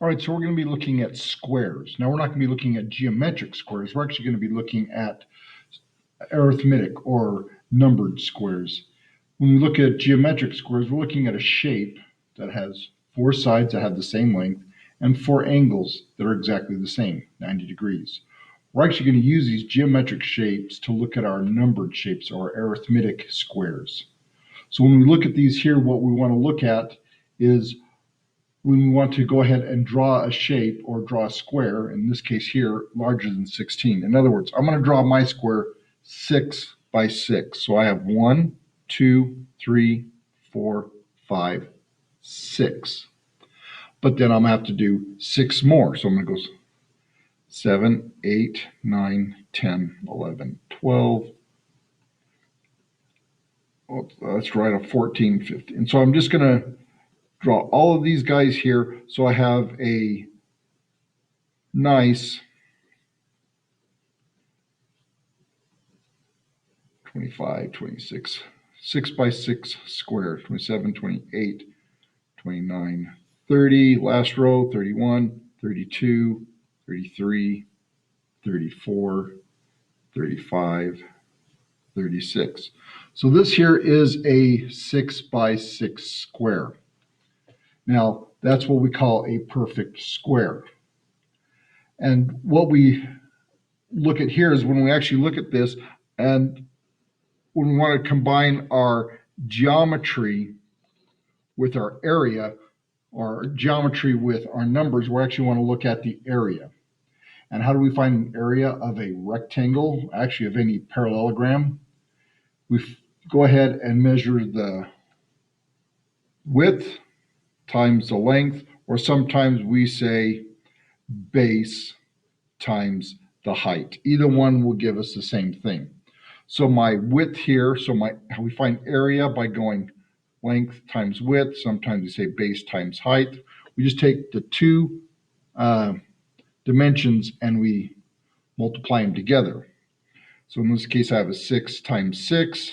All right, so we're going to be looking at squares. Now, we're not going to be looking at geometric squares. We're actually going to be looking at arithmetic or numbered squares. When we look at geometric squares, we're looking at a shape that has four sides that have the same length and four angles that are exactly the same, 90 degrees. We're actually going to use these geometric shapes to look at our numbered shapes or arithmetic squares. So when we look at these here, what we want to look at is when we want to go ahead and draw a shape or draw a square, in this case here, larger than 16. In other words, I'm going to draw my square 6 by 6. So I have 1, 2, 3, 4, 5, 6. But then I'm going to have to do 6 more. So I'm going to go 7, 8, 9, 10, 11, 12. Let's write a 14, 15. So I'm just going to draw all of these guys here so I have a nice 25, 26, 6 by 6 square, 27, 28, 29, 30, last row, 31, 32, 33, 34, 35, 36. So this here is a 6 by 6 square. Now, that's what we call a perfect square. And what we look at here is when we actually look at this, and when we want to combine our geometry with our area, or geometry with our numbers, we actually want to look at the area. And how do we find an area of a rectangle, actually of any parallelogram? We go ahead and measure the width times the length, or sometimes we say base times the height. Either one will give us the same thing. So my width here, we find area by going length times width. Sometimes we say base times height. We just take the two dimensions and we multiply them together. So in this case, I have a 6 times 6,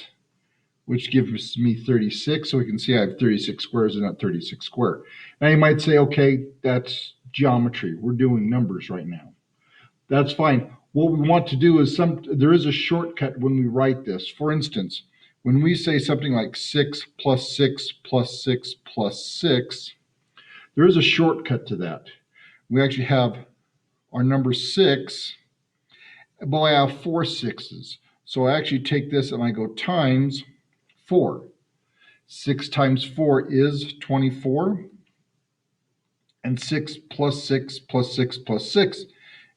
which gives me 36. So we can see I have 36 squares and not 36 square. Now you might say, okay, that's geometry. We're doing numbers right now. That's fine. What we want to do is there is a shortcut when we write this. For instance, when we say something like 6 plus 6 plus 6 plus 6, there is a shortcut to that. We actually have our number 6, but I have 4 6s. So I actually take this and I go times 4. 6 times 4 is 24. And 6 plus 6 plus 6 plus 6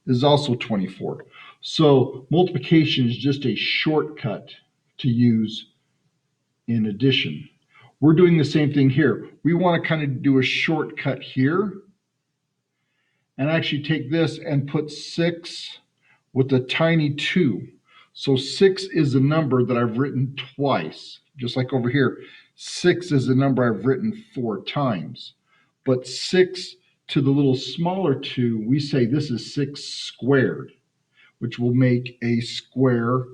is also 24. So multiplication is just a shortcut to use in addition. We're doing the same thing here. We want to kind of do a shortcut here and actually take this and put 6 with a tiny 2. So 6 is a number that I've written twice, just like over here. 6 is a number I've written 4 times. But 6 to the little smaller 2, we say this is 6 squared, which will make a square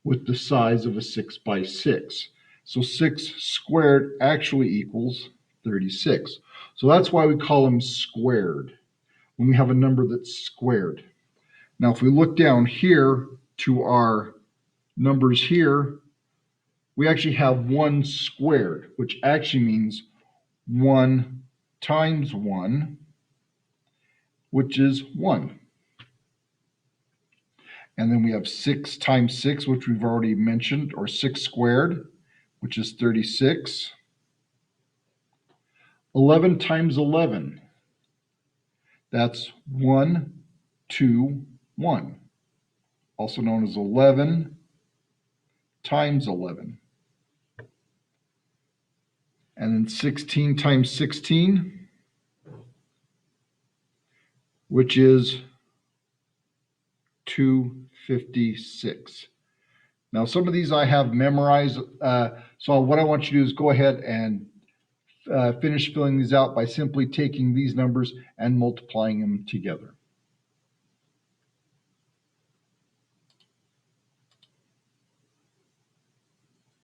with the size of a 6 by 6. So 6 squared actually equals 36. So that's why we call them squared, when we have a number that's squared. Now, if we look down here to our numbers here, we actually have 1 squared, which actually means 1 times 1, which is 1. And then we have 6 times 6, which we've already mentioned, or 6 squared, which is 36. 11 times 11, that's 1, 2, 1, also known as 11 times 11. And then 16 times 16, which is 256. Now, some of these I have memorized. So what I want you to do is go ahead and finish filling these out by simply taking these numbers and multiplying them together.